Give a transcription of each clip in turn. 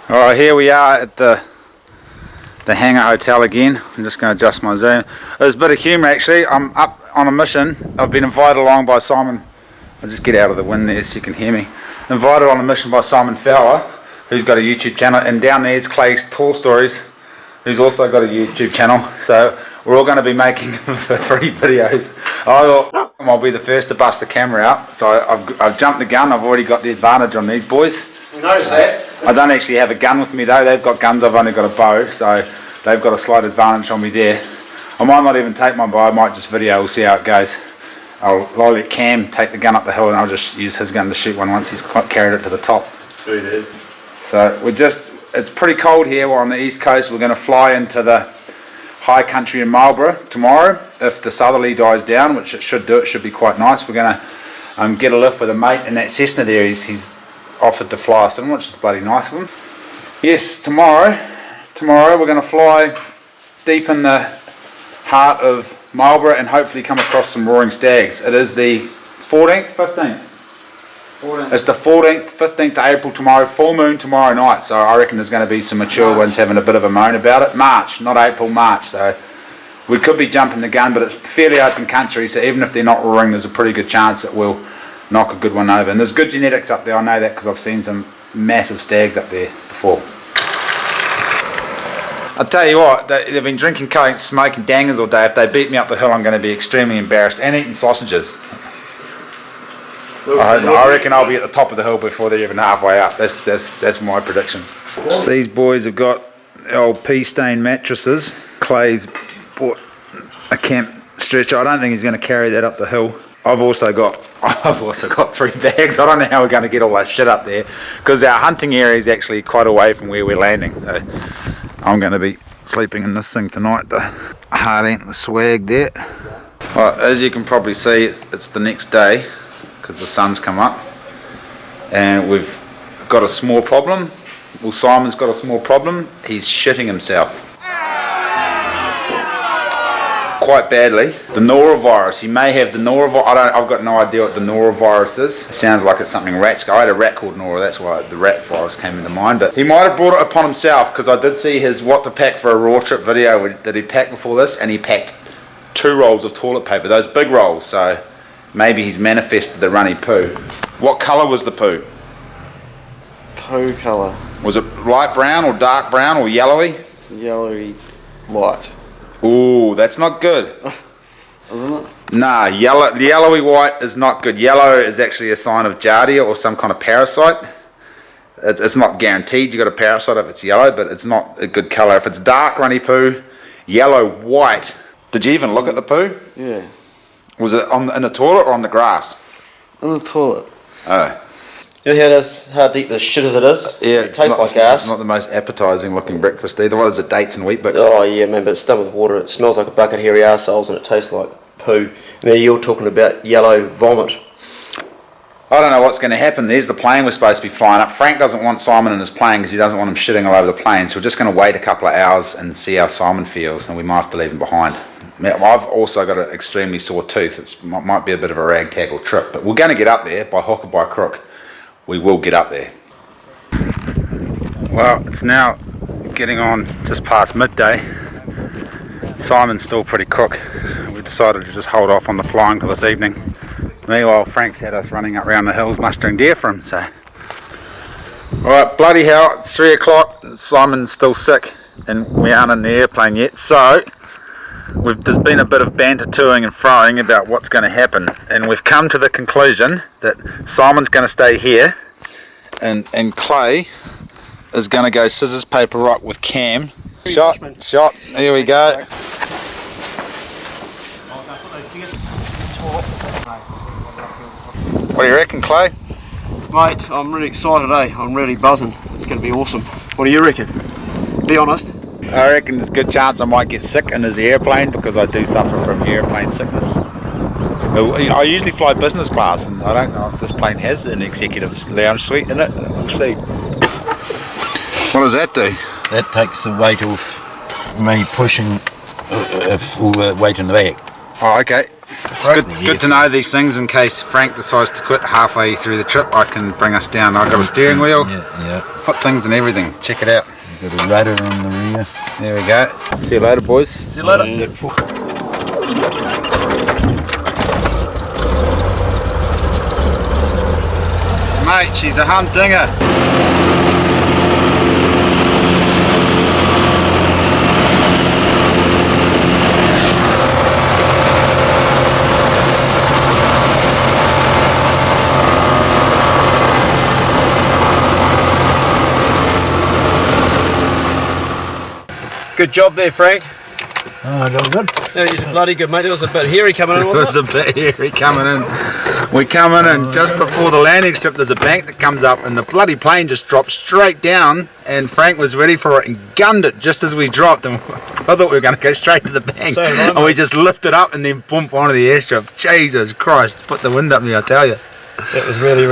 Alright, here we are at the hangar hotel again. I'm just going to adjust my zoom. There's a bit of humour actually. I'm up on a mission. I've been invited along by Simon. I'll just get out of the wind there so you can hear me. Invited on a mission by Simon Fowler, who's got a YouTube channel, and down there is Clay Tallstories, who's also got a YouTube channel. So we're all going to be making 3 videos. I thought I'll be the first to bust the camera out, so I've jumped the gun. I've already got the advantage on these boys. You notice that? I don't actually have a gun with me though. They've got guns, I've only got a bow, so they've got a slight advantage on me there. I might not even take my bow, I might just video, we'll see how it goes. I'll let Cam take the gun up the hill and I'll just use his gun to shoot one once he's carried it to the top. Sweet as. So it's pretty cold here, we're on the east coast. We're going to fly into the high country in Marlborough tomorrow. If the southerly dies down, which it should do, it should be quite nice. We're going to get a lift with a mate in that Cessna there. He's offered to fly us in, which is bloody nice of him. Yes, tomorrow we're going to fly deep in the heart of Marlborough and hopefully come across some roaring stags. It is the 14th, 15th? 14th. It's the 14th, 15th of April tomorrow, full moon tomorrow night, so I reckon there's going to be some mature ones having a bit of a moan about it. March, not April, March, so we could be jumping the gun, but it's fairly open country, so even if they're not roaring, there's a pretty good chance that we'll knock a good one over. And there's good genetics up there, I know that because I've seen some massive stags up there before. I'll tell you what, they've been drinking coke, smoking dangers all day. If they beat me up the hill, I'm going to be extremely embarrassed, and eating sausages. I reckon I'll be at the top of the hill before they're even halfway up. That's my prediction. These boys have got old pea-stained mattresses. Clay's bought a camp stretcher. I don't think he's going to carry that up the hill. I've also got 3 bags. I don't know how we're going to get all that shit up there because our hunting area is actually quite away from where we're landing. So I'm going to be sleeping in this thing tonight. The hard ain't the swag there. Well, as you can probably see, it's the next day because the sun's come up and we've got a small problem. Well, Simon's got a small problem. He's shitting himself quite badly. The norovirus. He may have the norovirus. I've got no idea what the norovirus is. It sounds like it's something rats go. I had a rat called Nora, that's why the rat virus came into mind. But he might have brought it upon himself because I did see his what to pack for a raw trip video that he packed before this, and he packed 2 rolls of toilet paper, those big rolls. So maybe he's manifested the runny poo. What colour was the poo? Poo colour. Was it light brown or dark brown or yellowy? Yellowy white. Ooh, that's not good. Isn't it? Nah, yellowy white is not good. Yellow is actually a sign of giardia or some kind of parasite. It's not guaranteed you got a parasite if it's yellow, but it's not a good colour. If it's dark runny poo, yellow white. Did you even look at the poo? Yeah. Was it in the toilet or on the grass? In the toilet. Oh. You know how deep the shit as it is? Yeah, it tastes like ass. It's not the most appetising looking breakfast either. What is it, dates and wheat bix? Oh yeah, man, but it's done with water. It smells like a bucket of hairy arseholes and it tastes like poo. And then you're talking about yellow vomit. I don't know what's going to happen. There's the plane we're supposed to be flying up. Frank doesn't want Simon in his plane because he doesn't want him shitting all over the plane. So we're just going to wait a couple of hours and see how Simon feels, and we might have to leave him behind. I've also got an extremely sore tooth. It might be a bit of a ragtag trip, but we're going to get up there by hook or by crook. We will get up there. Well, it's now getting on just past midday. Simon's still pretty crook. We decided to just hold off on the flying for this evening. Meanwhile, Frank's had us running up around the hills mustering deer for him, so. Alright, bloody hell, it's 3 o'clock. Simon's still sick and we aren't in the airplane yet, so there's been a bit of banter toing and froing about what's going to happen, and we've come to the conclusion that Simon's going to stay here and Clay is going to go scissors paper rock with Cam. Shot, here we go. What do you reckon, Clay? Mate, I'm really excited, I'm really buzzing. It's going to be awesome. What do you reckon? Be honest. I reckon there's a good chance I might get sick in this airplane because I do suffer from airplane sickness. I usually fly business class and I don't know if this plane has an executive lounge suite in it. We'll see. What does that do? That takes the weight off me pushing all the weight in the back. Oh, okay. It's good to know these things in case Frank decides to quit halfway through the trip. I can bring us down. I've got a steering wheel, foot things and everything. Check it out. Got a rudder on the rear. There we go. See you later, boys. See you later. Mate, she's a humdinger. Good job there, Frank. Oh, that was good. Yeah, you did bloody good, mate. It was a bit hairy coming in, wasn't it? It was a bit hairy coming in. We come in and just before the landing strip there's a bank that comes up and the bloody plane just dropped straight down and Frank was ready for it and gunned it just as we dropped and I thought we were going to go straight to the bank. So right, and we just lifted up and then boom onto the airstrip. Jesus Christ, put the wind up me, I tell you. It was really,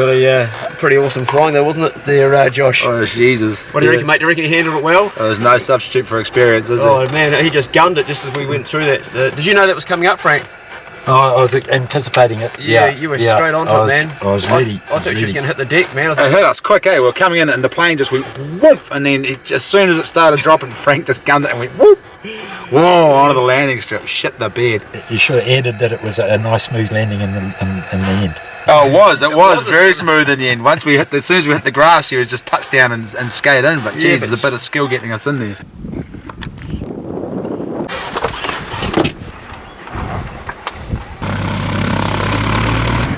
pretty awesome flying though, wasn't it, there, Josh? Oh, Jesus. What do you reckon, mate? Do you reckon he handled it well? There's no substitute for experience, is Oh, man, he just gunned it just as we went through that. Did you know that was coming up, Frank? Oh, I was anticipating it. Yeah, you were straight onto it, man. I was ready. I thought she was going to hit the deck, man. It hit us quick, eh? We were coming in and the plane just went whoop, and then as soon as it started dropping, Frank just gunned it and went whoop, whoa, onto the landing strip, shit the bed. You should have added that it was a nice smooth landing in the end. Oh, it was very smooth in the end. As soon as we hit the grass, she was just touch down and skate in. But geez, there's a bit of skill getting us in there.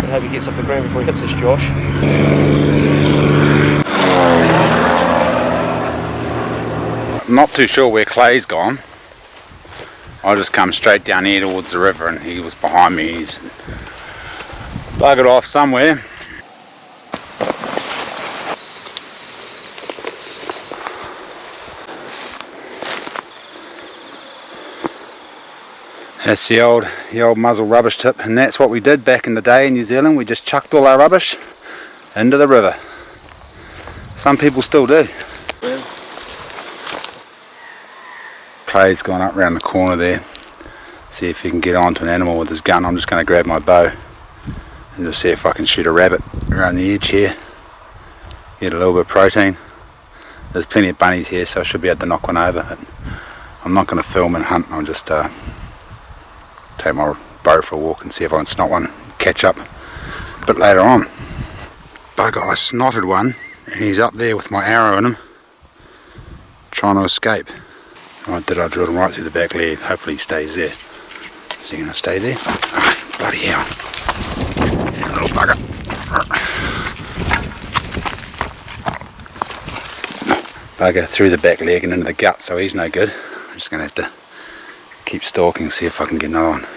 I hope he gets off the ground before he hits us, Josh. Not too sure where Clay's gone. I just come straight down here towards the river and he was behind me. He's buggered off somewhere. That's the old muzzle rubbish tip, and that's what we did back in the day in New Zealand. We just chucked all our rubbish into the river. Some people still do. Yeah. Clay's gone up round the corner there. See if he can get onto an animal with his gun. I'm just going to grab my bow and just see if I can shoot a rabbit around the edge here. Get a little bit of protein. There's plenty of bunnies here, so I should be able to knock one over. But I'm not going to film and hunt. I'll just take my bow for a walk and see if I can snot one, catch up a bit later on. Bugger, I snotted one and he's up there with my arrow in him trying to escape. Oh, did I drill him right through the back leg? Hopefully he stays there. Is he going to stay there? Oh, bloody hell. Yeah, little bugger. Bugger through the back leg and into the gut, so he's no good. I'm just going to have to keep stalking, see if I can get another one.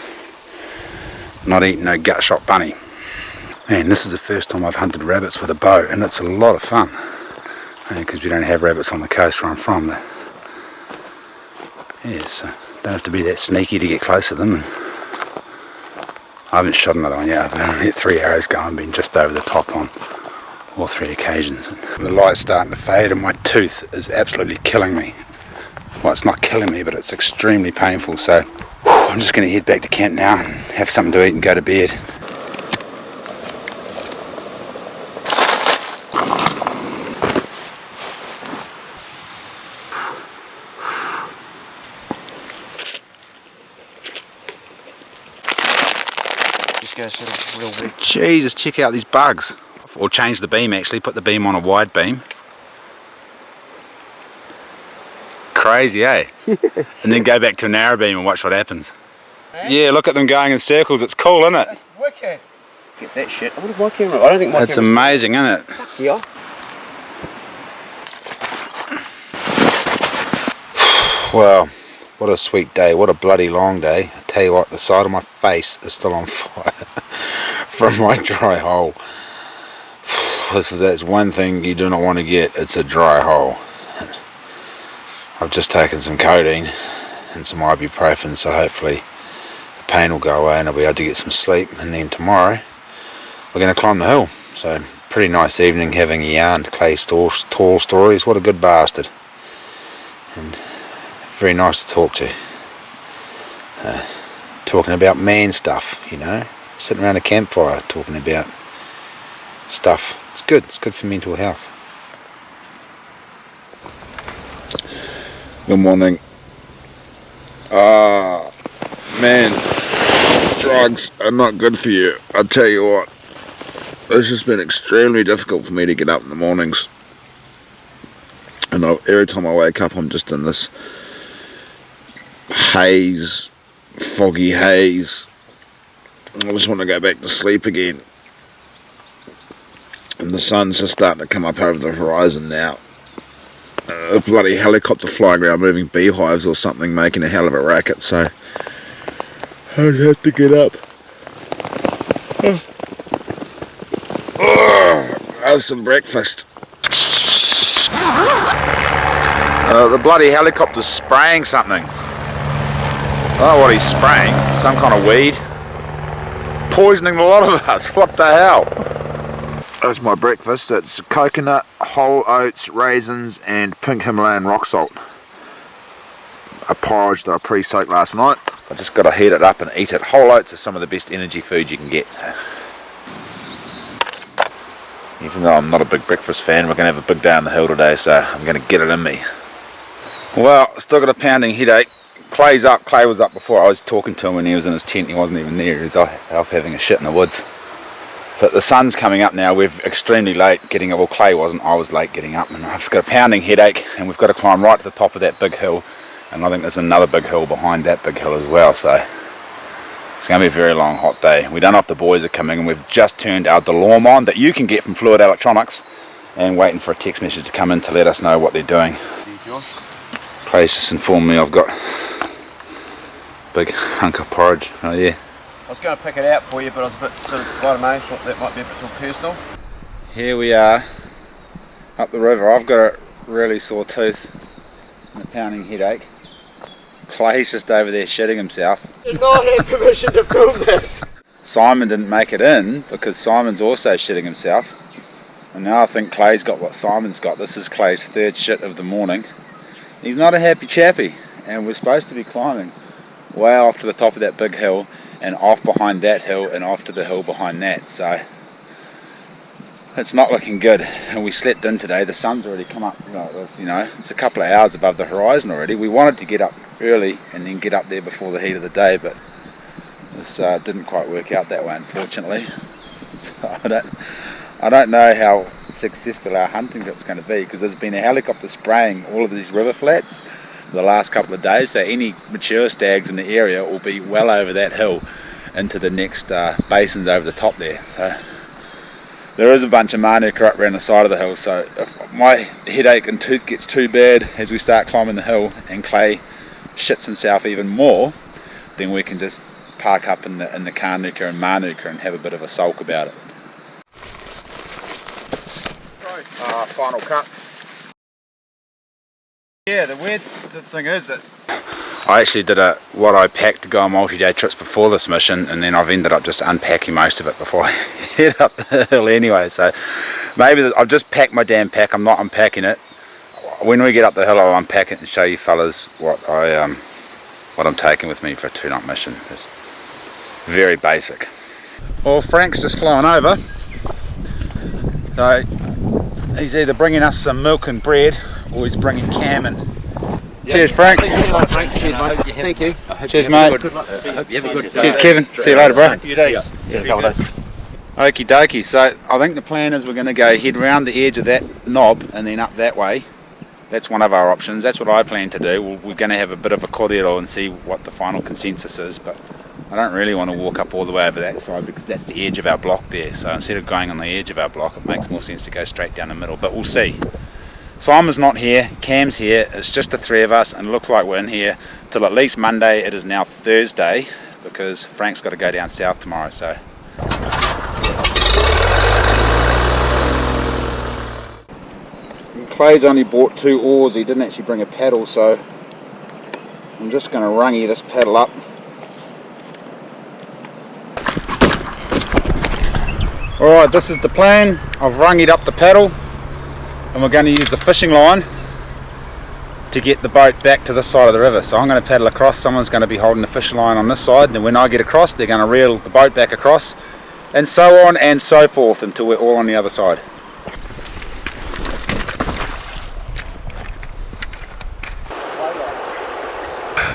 Not eating no gut shot bunny. Man, this is the first time I've hunted rabbits with a bow, and it's a lot of fun. Because we don't have rabbits on the coast where I'm from. But yeah, so don't have to be that sneaky to get close to them. And I haven't shot another one yet. I've only let 3 arrows go and been just over the top on all 3 occasions. And the light's starting to fade, and my tooth is absolutely killing me. Well, it's not killing me, but it's extremely painful, so I'm just going to head back to camp now and have something to eat and go to bed. Just go sort of real big. Jesus, check out these bugs. Or change the beam actually, put the beam on a wide beam. Crazy, eh? And then go back to a narrow beam and watch what happens. Yeah, look at them going in circles. It's cool, isn't it? That's wicked. Get that shit. I wonder if my camera. I don't think my That's amazing, isn't it? Fuck yeah. Well, what a sweet day. What a bloody long day. I tell you what, the side of my face is still on fire from my dry hole. That's one thing you do not want to get. It's a dry hole. I've just taken some codeine and some ibuprofen, so hopefully the pain will go away and I'll be able to get some sleep. And then tomorrow we're going to climb the hill. So pretty nice evening having a yarn to Clay Tallstories. What a good bastard. And very nice to talk to. talking about man stuff, you know, sitting around a campfire talking about stuff. It's good for mental health. Good morning. Man, drugs are not good for you. I'll tell you what, it's just been extremely difficult for me to get up in the mornings. And every time I wake up, I'm just in this haze, foggy haze. I just want to go back to sleep again. And the sun's just starting to come up over the horizon now. A bloody helicopter flying around moving beehives or something, making a hell of a racket, so I have to get up. Have some breakfast. The bloody helicopter's spraying something. I don't know what he's spraying, some kind of weed. Poisoning a lot of us, what the hell? That's my breakfast. It's coconut, whole oats, raisins and pink Himalayan rock salt. A porridge that I pre-soaked last night. I just got to heat it up and eat it. Whole oats are some of the best energy food you can get. Even though I'm not a big breakfast fan, we're going to have a big day on the hill today, so I'm going to get it in me. Well, still got a pounding headache. Clay's up. Clay was up before. I was talking to him when he was in his tent. He wasn't even there. He was off having a shit in the woods. But the sun's coming up now. We're extremely late getting up. Well, Clay wasn't. I was late getting up. And I've got a pounding headache. And we've got to climb right to the top of that big hill. And I think there's another big hill behind that big hill as well. So it's going to be a very long, hot day. We don't know if the boys are coming. And we've just turned our alarm on that you can get from Fluid Electronics. And waiting for a text message to come in to let us know what they're doing. Clay's just informed me I've got a big hunk of porridge. Oh yeah. I was going to pick it out for you, but I was a bit sort of flight of mate, thought that might be a bit too personal. Here we are, up the river. I've got a really sore tooth and a pounding headache. Clay's just over there shitting himself. Did not have permission to film this. Simon didn't make it in because Simon's also shitting himself. And now I think Clay's got what Simon's got. This is Clay's third shit of the morning. He's not a happy chappy, and we're supposed to be climbing way off to the top of that big hill and off behind that hill and off to the hill behind that, so it's not looking good. And we slept in today. The sun's already come up, you know, it's a couple of hours above the horizon already. We wanted to get up early and then get up there before the heat of the day, but this didn't quite work out that way, unfortunately. So I don't know how successful our hunting trip's going to be, because there's been a helicopter spraying all of these river flats for the last couple of days, so any mature stags in the area will be well over that hill into the next basins over the top there. So there is a bunch of manuka up around the side of the hill, so if my headache and tooth gets too bad as we start climbing the hill and Clay shits himself even more, then we can just park up in the Kanuka and Manuka and have a bit of a sulk about it. Final cut. Yeah, the thing is that I actually did what I packed to go on multi-day trips before this mission, and then I've ended up just unpacking most of it before I head up the hill anyway. So maybe I've just packed my damn pack. I'm not unpacking it. When we get up the hill, I'll unpack it and show you fellas what I'm taking with me for a 2-night mission. It's very basic. Well, Frank's just flown over. So he's either bringing us some milk and bread, or he's bringing Cam in. Yep. Cheers, Frank. Cheers, mate. Thank you. Cheers, mate. Cheers, Kevin. See you later, bro. Okie dokie. So I think the plan is we're going to go head round the edge of that knob and then up that way. That's one of our options. That's what I plan to do. We're going to have a bit of a korero and see what the final consensus is, but I don't really want to walk up all the way over that side because that's the edge of our block there. So instead of going on the edge of our block, it makes more sense to go straight down the middle, but we'll see. Simon's not here, Cam's here, it's just the three of us, and it looks like we're in here till at least Monday. It is now Thursday because Frank's got to go down south tomorrow, so. And Clay's only bought 2 oars, he didn't actually bring a paddle, so I'm just going to rungy this paddle up. Alright, this is the plan. I've rungied up the paddle and we're going to use the fishing line to get the boat back to this side of the river. So I'm going to paddle across, someone's going to be holding the fishing line on this side, and then when I get across they're going to reel the boat back across, and so on and so forth until we're all on the other side.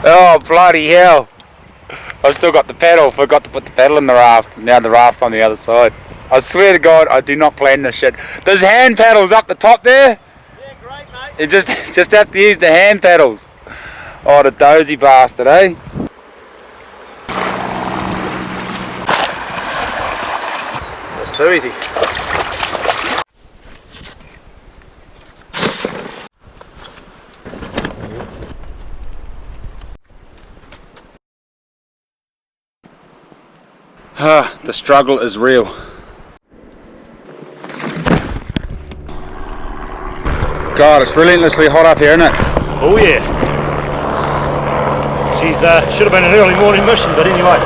Oh bloody hell, I've still got the paddle, forgot to put the paddle in the raft, now the raft's on the other side. I swear to God, I do not plan this shit. There's hand paddles up the top there. Yeah, great, mate. You just have to use the hand paddles. Oh, the dozy bastard, eh? That's too easy. The struggle is real. God, it's relentlessly hot up here, isn't it? Oh yeah. She's should have been an early morning mission, but anyway.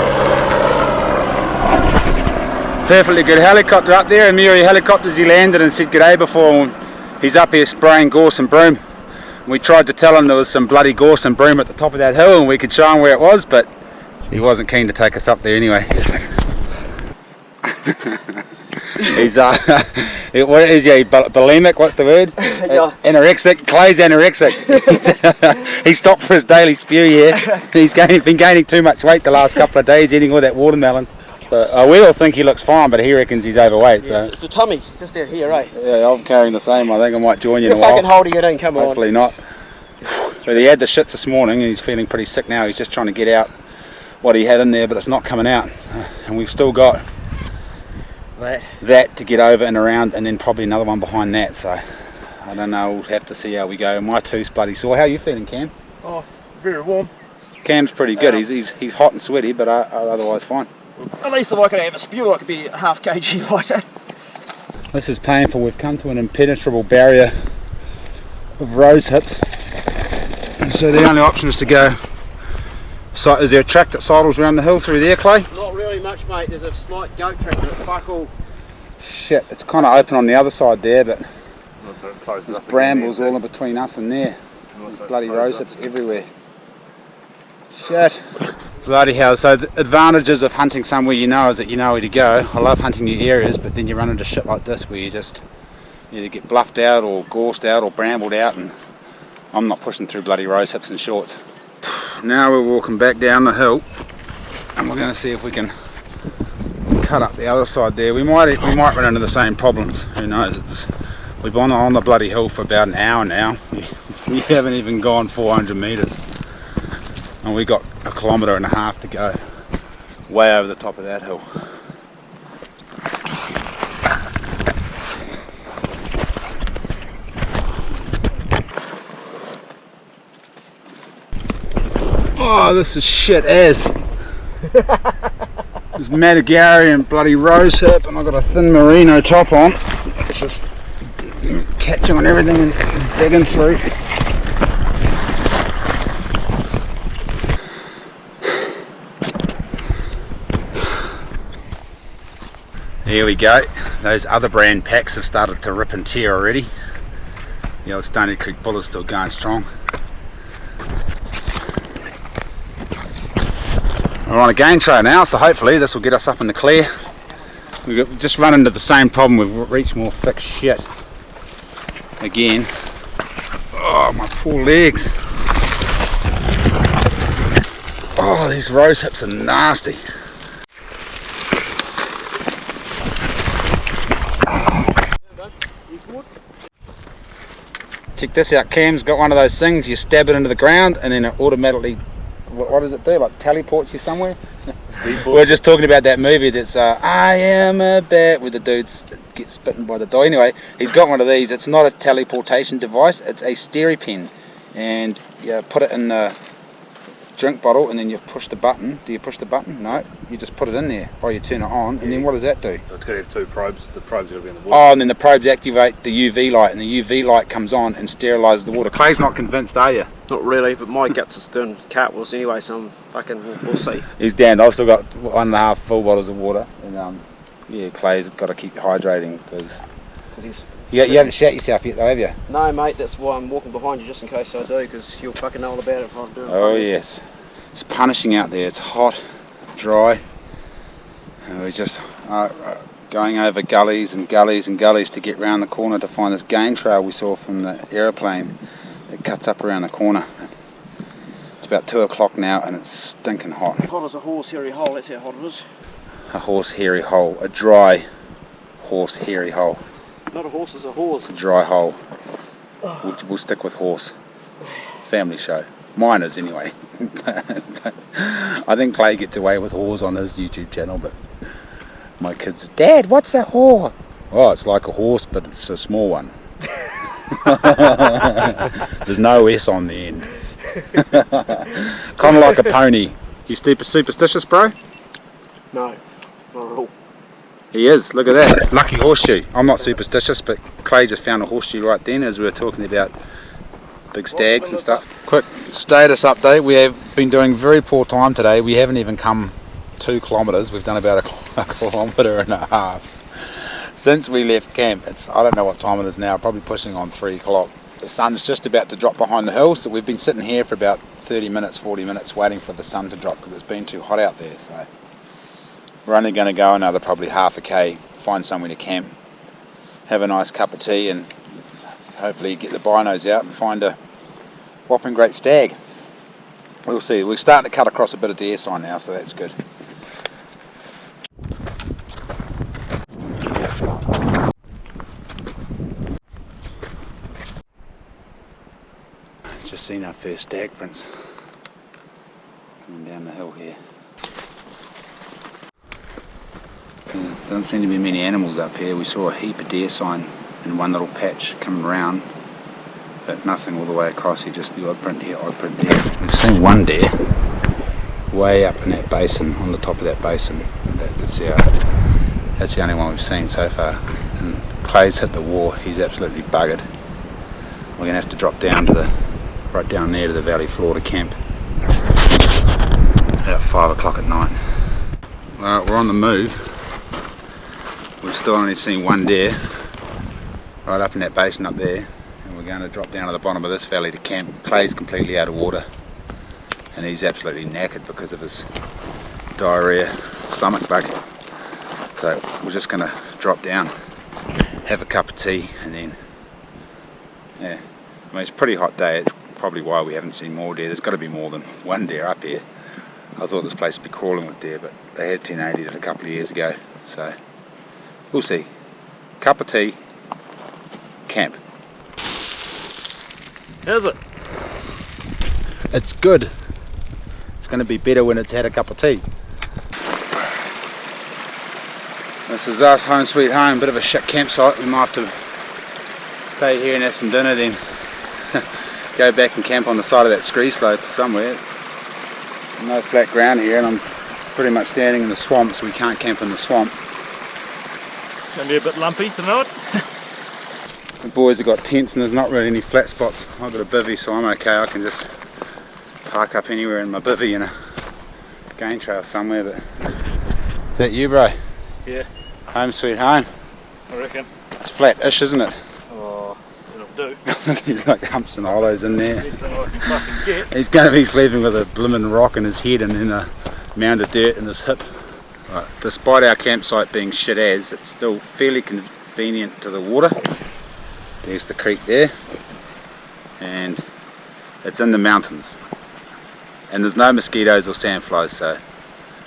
Perfectly good helicopter up there, and Mary helicopters he landed and said g'day before. He's up here spraying gorse and broom. We tried to tell him there was some bloody gorse and broom at the top of that hill and we could show him where it was, but he wasn't keen to take us up there anyway. He's what is he, bulimic, what's the word? Yeah. Anorexic. Clay's anorexic. He stopped for his daily spew here. He's been gaining too much weight the last couple of days eating all that watermelon. But, we all think he looks fine, but he reckons he's overweight. Yes, So. it's the tummy, just out here, eh? Yeah, I'm carrying the same. I think I might join you in You're a while. fucking holding it in, come on. Hopefully not. But he had the shits this morning and he's feeling pretty sick now. He's just trying to get out what he had in there, but it's not coming out. And we've still got that to get over and around, and then probably another one behind that. So I don't know, we'll have to see how we go. My tooth's bloody sore. How are you feeling, Cam? Oh, very warm. Cam's pretty good. He's hot and sweaty, but otherwise fine. At least if I could have a spew, I could be half kg lighter. This is painful. We've come to an impenetrable barrier of rose hips, and so the only option is to go. So is there a track that sidles around the hill through there, Clay? Not really much, mate. There's a slight goat track, but it's fuck all. Shit, it's kind of open on the other side there, but there's brambles all in between us and there. There's bloody rose hips everywhere. Shit. Bloody hell. So the advantages of hunting somewhere you know is that you know where to go. I love hunting new areas, but then you run into shit like this where you just either get bluffed out or gorsed out or brambled out, and I'm not pushing through bloody rose hips and shorts. Now we're walking back down the hill and we're going to see if we can cut up the other side there. We might run into the same problems, who knows. We've been on the bloody hill for about an hour now. We haven't even gone 400 metres and we got 1.5 kilometres to go, way over the top of that hill. Oh, this is shit as. There's Madagascar and bloody rosehip, and I've got a thin merino top on. It's just catching on everything and digging through. Here we go. Those other brand packs have started to rip and tear already. The old Stony Creek Buller's still going strong. We're on a game trail now, so hopefully this will get us up in the clear. We've just run into the same problem. We've reached more thick shit again. Oh, my poor legs. Oh, these rose hips are nasty. Check this out. Cam's got one of those things, you stab it into the ground and then it automatically, what does it do, like teleports you somewhere? We're just talking about that movie that's I Am a Bat, where the dude gets bitten by the dog. Anyway, he's got one of these. It's not a teleportation device, it's a SteriPen, and you put it in the drink bottle and then you push the button. Do you push the button? No, you just put it in there while you turn it on, and then what does that do? It's got to have two probes. The probes got to be in the water. Oh, and then the probes activate the UV light, and the UV light comes on and sterilises the water. Clay's not convinced, are you? Not really, but my guts is doing cartwheels anyway, so I'm fucking, we'll see. He's damned. I've still got 1.5 full bottles of water, and yeah, Clay's got to keep hydrating because he's You haven't shat yourself yet though, have you? No, mate, that's why I'm walking behind you just in case I do, because you'll fucking know all about it if I'm doing it. Oh yes. It's punishing out there. It's hot, dry, and we're just going over gullies and gullies and gullies to get round the corner to find this game trail we saw from the aeroplane that cuts up around the corner. It's about 2 o'clock now and it's stinking hot. Hot as a horse hairy hole, that's how hot it is. A horse hairy hole, a dry horse hairy hole. Not a horse, it's a horse. A dry hole. We'll stick with horse. Family show. Mine is anyway. I think Clay gets away with whores on his YouTube channel, but my kids, Dad, what's a whore? Oh, it's like a horse, but it's a small one. There's no S on the end. Kind of like a pony. You superstitious, bro? No, not at all. He is, look at that. Lucky horseshoe. I'm not superstitious, but Clay just found a horseshoe right then as we were talking about big stags and stuff. Quick status update. We have been doing very poor time today. We haven't even come 2 kilometres. We've done about a kilometre and a half since we left camp. I don't know what time it is now, probably pushing on 3 o'clock. The sun's just about to drop behind the hill, so we've been sitting here for about 30 minutes, 40 minutes waiting for the sun to drop because it's been too hot out there. So we're only going to go another probably half a k, find somewhere to camp, have a nice cup of tea and hopefully get the binos out and find a whopping great stag. We'll see. We're starting to cut across a bit of deer sign now, so that's good. Just seen our first stag prints coming down the hill here. Doesn't seem to be many animals up here. We saw a heap of deer sign in one little patch coming around, but nothing all the way across here, just the odd print here, odd print there. We've seen one deer way up in that basin, on the top of that basin. That's the only one we've seen so far. And Clay's hit the wall, he's absolutely buggered. We're going to have to drop down to right down there to the valley floor to camp about 5 o'clock at night. We're on the move. We've still only seen one deer right up in that basin up there, and we're going to drop down to the bottom of this valley to camp. Clay's completely out of water and he's absolutely knackered because of his diarrhea stomach bug, so we're just going to drop down, have a cup of tea, and then yeah, I mean it's a pretty hot day. It's probably why we haven't seen more deer. There's got to be more than one deer up here. I thought this place would be crawling with deer, but they had 1080'd a couple of years ago, so we'll see. Cup of tea, camp. How's it? It's good. It's going to be better when it's had a cup of tea. This is us, home sweet home. Bit of a shit campsite. We might have to stay here and have some dinner, then go back and camp on the side of that scree slope somewhere. No flat ground here, and I'm pretty much standing in the swamp, so we can't camp in the swamp. It's going to be a bit lumpy tonight. The boys have got tents and there's not really any flat spots. I've got a bivvy, so I'm okay. I can just park up anywhere in my bivvy in a game trail somewhere. But is that you, bro? Yeah, Home sweet home. I reckon. It's flat-ish, isn't it? Oh, it'll do. He's like humps and hollows in there. Best thing I can fucking get. He's going to be sleeping with a blimmin' rock in his head and then a mound of dirt in his hip. Right. Despite our campsite being shit as, it's still fairly convenient to the water. There's the creek there, and it's in the mountains, and there's no mosquitoes or sandflies, so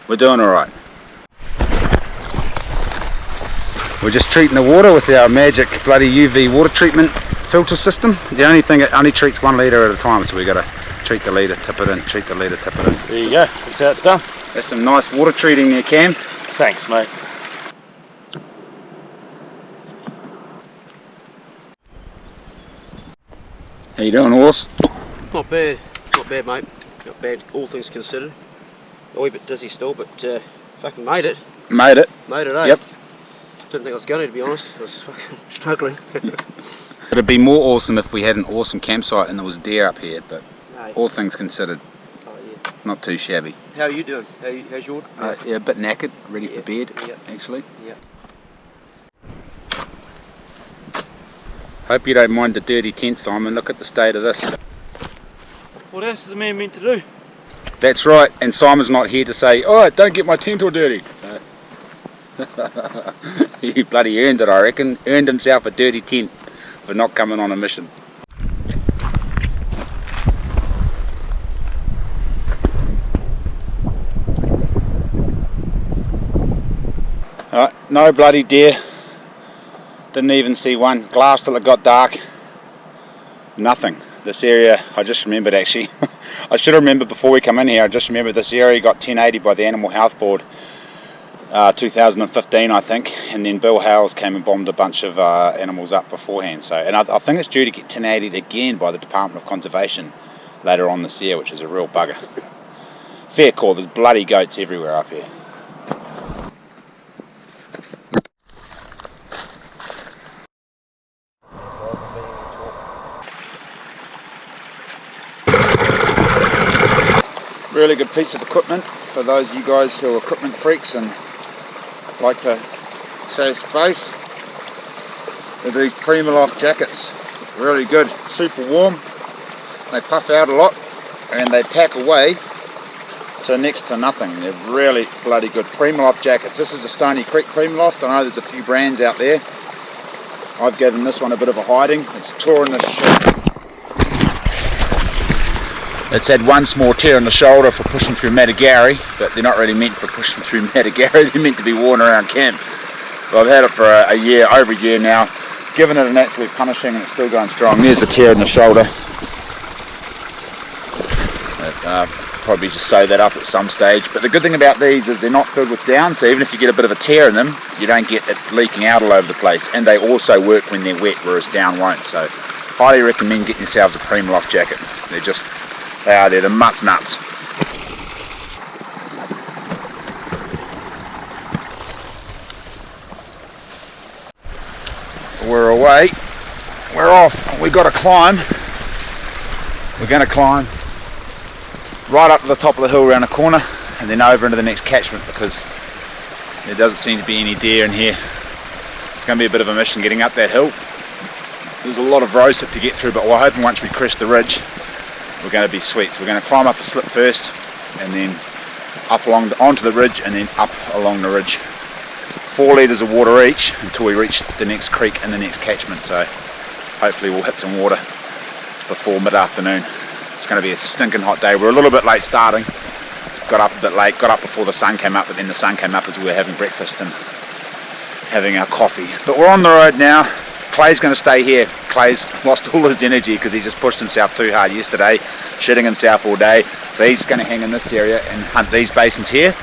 we're doing alright. We're just treating the water with our magic bloody UV water treatment filter system. The only thing, it only treats 1 litre at a time, so we got to treat the litre, tip it in, treat the litre, tip it in. There you go, that's how it's done. That's some nice water treating there, Cam. Thanks, mate. How you doing, horse? Not bad, mate. Not bad, all things considered. A wee bit dizzy still, but fucking made it. Made it. Made it, eh? Yep. Didn't think I was going to be honest. I was fucking struggling. It'd be more awesome if we had an awesome campsite and there was deer up here, but Hey. all things considered, Oh, yeah. not too shabby. How are you doing? How's your? Yeah, a bit knackered, ready for Yeah, bed, yeah. actually. Yeah. Hope you don't mind the dirty tent, Simon. Look at the state of this. What else is a man meant to do? That's right, and Simon's not here to say, oh, don't get my tent all dirty. He bloody earned it, I reckon. Earned himself a dirty tent for not coming on a mission. No bloody deer. Didn't even see one. Glass till it got dark. Nothing. This area, I just remembered actually. I should have remembered before we come in here. I just remembered this area got 1080 by the Animal Health Board, 2015 I think, and then Bill Hales came and bombed a bunch of animals up beforehand. So, and I think it's due to get 1080'd again by the Department of Conservation later on this year, which is a real bugger. Fair call. There's bloody goats everywhere up here. Really good piece of equipment for those of you guys who are equipment freaks and like to save space. They're these Primaloft jackets, really good, super warm. They puff out a lot and they pack away to next to nothing. They're really bloody good Primaloft jackets. This is a Stony Creek Primaloft. I know there's a few brands out there. I've given this one a bit of a hiding. It's torn the shit. It's had one small tear in the shoulder for pushing through Matagari, but they're not really meant for pushing through Matagari, they're meant to be worn around camp. So I've had it for a year, over a year now, given it an absolute punishing and it's still going strong. There's a tear in the shoulder. Probably just sew that up at some stage, but the good thing about these is they're not filled with down, so even if you get a bit of a tear in them, you don't get it leaking out all over the place, and they also work when they're wet, whereas down won't. So highly recommend getting yourselves a Primaloft jacket. They're the mutt's nuts. We're away. We're off. We got to climb. We're going to climb right up to the top of the hill around the corner and then over into the next catchment because there doesn't seem to be any deer in here. It's going to be a bit of a mission getting up that hill. There's a lot of rosehip to get through, but we're hoping once we crest the ridge we're going to be sweet. So we're going to climb up a slip first and then up onto the ridge and then up along the ridge. 4 litres of water each until we reach the next creek and the next catchment, so hopefully we'll hit some water before mid-afternoon. It's going to be a stinking hot day. We're a little bit late starting, got up a bit late, got up before the sun came up, but then the sun came up as we were having breakfast and having our coffee. But we're on the road now. Clay's going to stay here. Clay's lost all his energy because he just pushed himself too hard yesterday, shitting himself all day, so he's going to hang in this area and hunt these basins here,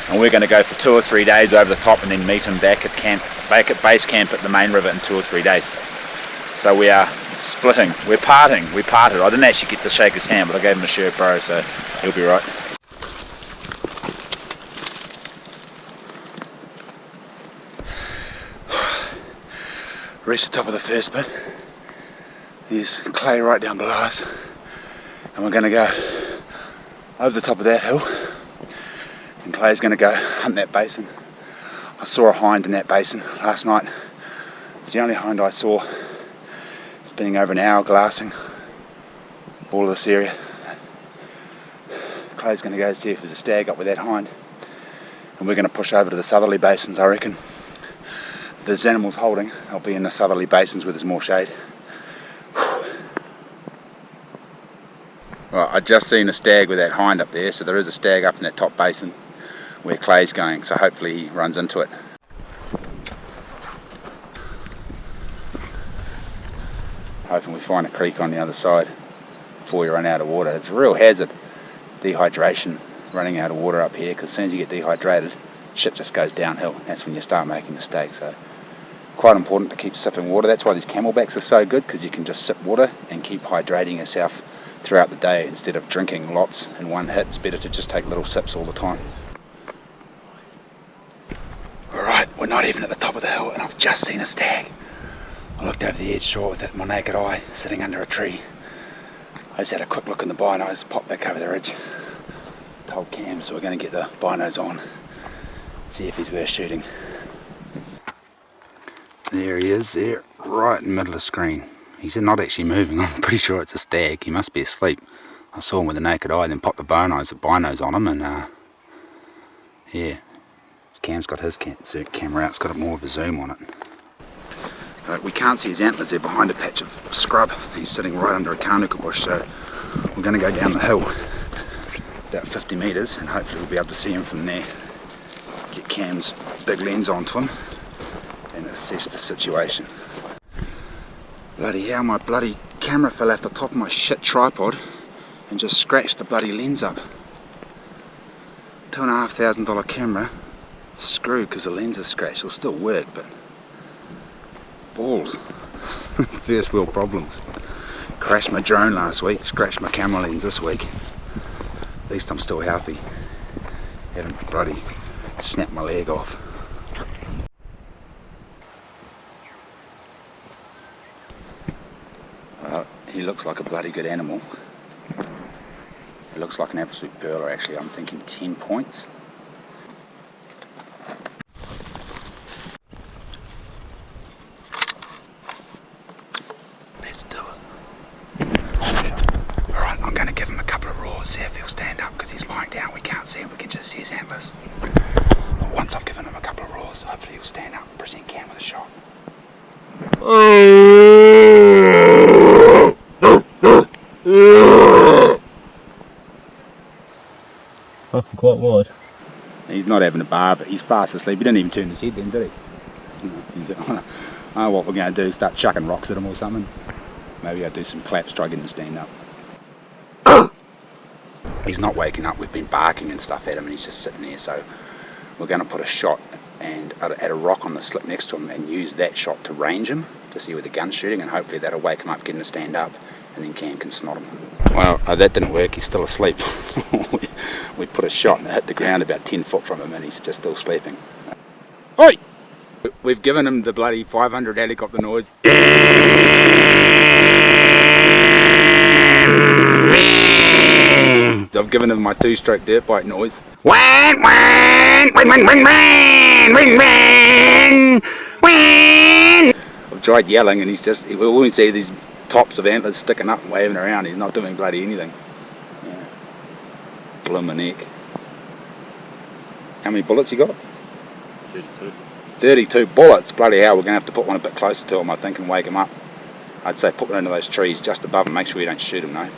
and we're going to go for 2 or 3 days over the top and then meet him back at base camp at the main river in 2 or 3 days. So we are splitting, we parted. I didn't actually get to shake his hand, but I gave him a shirt, bro, so he'll be right. Reached the top of the first bit. There's Clay right down below us, and we're going to go over the top of that hill, and Clay's going to go hunt that basin. I saw a hind in that basin last night. It's the only hind I saw. Spending over an hour glassing all of this area. Clay's going to go see if there's a stag up with that hind, and we're going to push over to the southerly basins, I reckon. If there's animals holding, they'll be in the southerly basins where there's more shade. Well, I just seen a stag with that hind up there, so there is a stag up in that top basin where Clay's going, so hopefully he runs into it. Hoping we find a creek on the other side before we run out of water. It's a real hazard, dehydration, running out of water up here, because as soon as you get dehydrated, shit just goes downhill. That's when you start making mistakes. So quite important to keep sipping water. That's why these camelbacks are so good, because you can just sip water and keep hydrating yourself throughout the day instead of drinking lots in one hit. It's better to just take little sips all the time. Alright, we're not even at the top of the hill and I've just seen a stag. I looked over the edge, saw it with my naked eye, sitting under a tree. I just had a quick look in the binos, popped back over the ridge. Told Cam, so we're going to get the binos on, see if he's worth shooting. There he is, there, right in the middle of the screen. He's not actually moving. I'm pretty sure it's a stag. He must be asleep. I saw him with the naked eye, then popped the binos on him, and yeah. Cam's got his camera out. It's got more of a zoom on it. We can't see his antlers. They're behind a patch of scrub. He's sitting right under a kānuku bush, so we're going to go down the hill about 50 metres, and hopefully we'll be able to see him from there. Get Cam's big lens onto him and assess the situation. Bloody hell, my bloody camera fell off the top of my shit tripod and just scratched the bloody lens up. $2,500 camera, screwed because the lens is scratched. It'll still work, but balls. First world problems. Crashed my drone last week, scratched my camera lens this week. At least I'm still healthy. Haven't bloody snapped my leg off. He looks like a bloody good animal. He looks like an absolute burler actually. I'm thinking 10 points. Let's do it. Alright, I'm going to give him a couple of roars, see if he'll stand up, because he's lying down. We can't see him, we can just see his antlers. But once I've given him a couple of roars, hopefully he'll stand up and present Cam with a shot. Fucking quite wide. He's not having a bar, but he's fast asleep. He didn't even turn his head then, did he? He's, oh, what we're going to do is start chucking rocks at him or something. Maybe I'll do some claps, try getting him to stand up. He's not waking up. We've been barking and stuff at him, and he's just sitting there. So we're going to put a shot and at a rock on the slip next to him and use that shot to range him to see where the gun's shooting, and hopefully that'll wake him up, get him to stand up, and then Cam can snot him. Well, that didn't work. He's still asleep. we put a shot and it hit the ground about 10 foot from him, and he's just still sleeping. Oi! We've given him the bloody 500 helicopter noise. I've given him my 2-stroke dirt bike noise. I've tried yelling, and we always see these tops of antlers sticking up and waving around. He's not doing bloody anything. Yeah. Blew my neck. How many bullets you got? 32. 32 bullets? Bloody hell, we're going to have to put one a bit closer to him, I think, and wake him up. I'd say put one into those trees just above him, make sure you don't shoot him, no?